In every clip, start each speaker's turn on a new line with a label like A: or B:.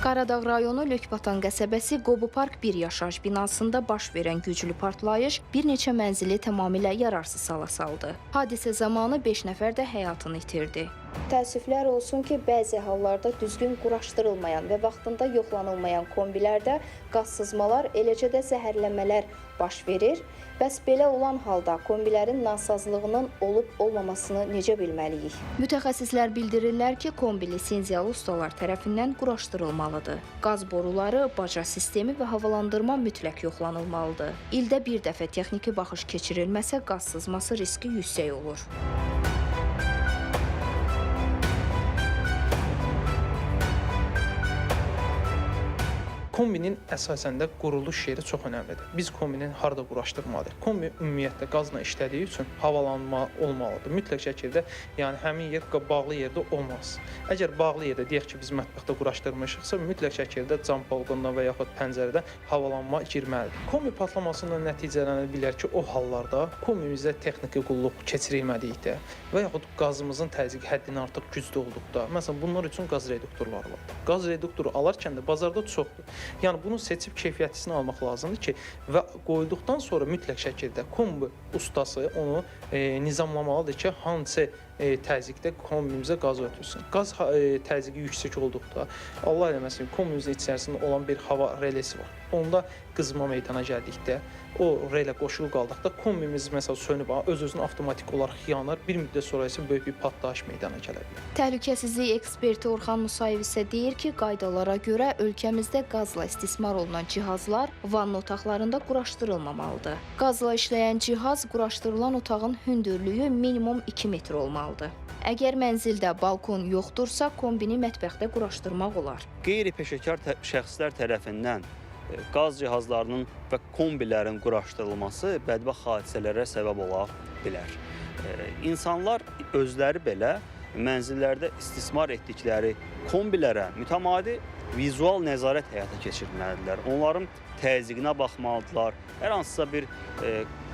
A: Qaradağ rayonu Lökbatan qəsəbəsi Qobu Park 1 yaşayış binasında baş verən güclü partlayış bir neçə mənzili tamamilə yararsız hala saldı. Hadisə zamanı 5 nəfər də həyatını itirdi. Təəssüflər olsun ki, bəzi hallarda düzgün quraşdırılmayan və vaxtında yoxlanılmayan kombilərdə qaz sızmalar, eləcə də zəhərlənmələr baş verir. Bəs belə olan halda kombilərin nasazlığının olub-olmamasını necə bilməliyik? Mütəxəssislər bildirirlər ki, kombi lisenziyalı ustalar tərəfindən quraşdırılmalıdır. Qaz boruları, baca sistemi və havalandırma mütləq yoxlanılmalıdır. İldə bir dəfə texniki baxış keçirilməsə qaz sızması riski yüksək olur.
B: Kombinin əsasən də quruluş yeri çox önəmlidir. Biz kombinin harda quraşdırmalıyıq? Kombi ümumiyyətlə qazla işlədiyi üçün havalanma olmalıdır. Mütləq şəkildə, yəni həmin yer bağlı yerdə olmaz. Əgər bağlı yerdə deyək ki, biz mətbəxdə quraşdırmışıqsa, mütləq şəkildə cam balqondan və yaxud pəncərədən havalanma girməlidir. Kombi partlamasından nəticələnə bilər ki, o hallarda kombimizdə texniki qulluq keçirilmədikdə və yaxud qazımızın təzyiqi həddindən artıq güclü olduqda, məsələn, bunlar üçün qaz reduktorları var. Qaz reduktoru alarkən də bazarda çoxdur. Yəni bunu seçib keyfiyyətlisini almaq lazımdır ki, və qoyduqdan sonra mütləq şəkildə kombi ustası onu nizamlamalıdır ki, hansı təzyiqdə kombimizə qaz ötürsün. Qaz təzyiqi yüksək olduqda, Allah eləməsin, kombimizin içərisində olan bir hava relesi var. Onda qızma meydana gəldikdə, o relə qoşulu qaldıqda kombimiz məsələn sönüb, öz-özünə avtomatik olaraq yanır. Bir müddət sonra isə böyük bir partlayış meydana gələ bilər.
A: Təhlükəsizlik eksperti Orxan Musayev isə deyir ki, qaydalara görə ölkəmizdə qazla istismar olunan cihazlar vanna otaqlarında quraşdırılmamalıdır. Qazla işləyən cihaz quraşdırılan otağın hündürlüyü minimum 2 metr olmalıdır. Əgər mənzildə balkon yoxdursa, kombini mətbəxdə quraşdırmaq olar.
C: Qeyri-peşəkar şəxslər tərəfindən qaz cihazlarının və kombilərin quraşdırılması bədbəxt hadisələrə səbəb ola bilər. İnsanlar özləri belə mənzillərdə istismar etdikləri kombilərə mütəmadi vizual nəzarət həyata keçirməlidirlər. Onların təzyiqinə baxmalıdırlar. Hər hansısa bir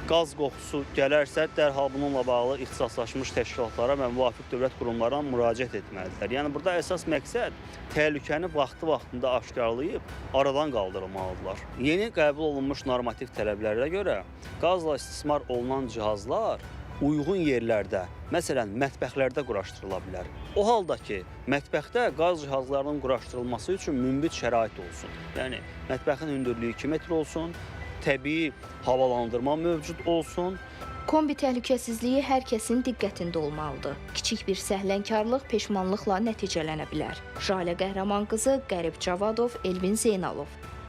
C: qaz qoxusu gələrsə, dərhal bununla bağlı ixtisaslaşmış təşkilatlara və müvafiq dövlət qurumlarına müraciət etməlidirlər. Yəni burada əsas məqsəd təhlükəni vaxtında aşkarlayıb aradan qaldırılmalıdırlar. Yeni qəbul olunmuş normativ tələblərə görə qazla istismar olunan cihazlar uyğun yerlərdə, məsələn, mətbəxlərdə quraşdırıla bilər. O halda ki, mətbəxdə qaz cihazlarının quraşdırılması üçün münbit şərait olsun. Yəni, mətbəxin hündürlüyü 2 metr olsun, təbii havalandırma mövcud olsun.
A: Kombi təhlükəsizliyi hər kəsin diqqətində olmalıdır. Kiçik bir səhlənkarlıq peşmanlıqla nəticələnə bilər. Jalə Qəhrəman qızı, Qərib Cavadov, Elvin Zeynalov.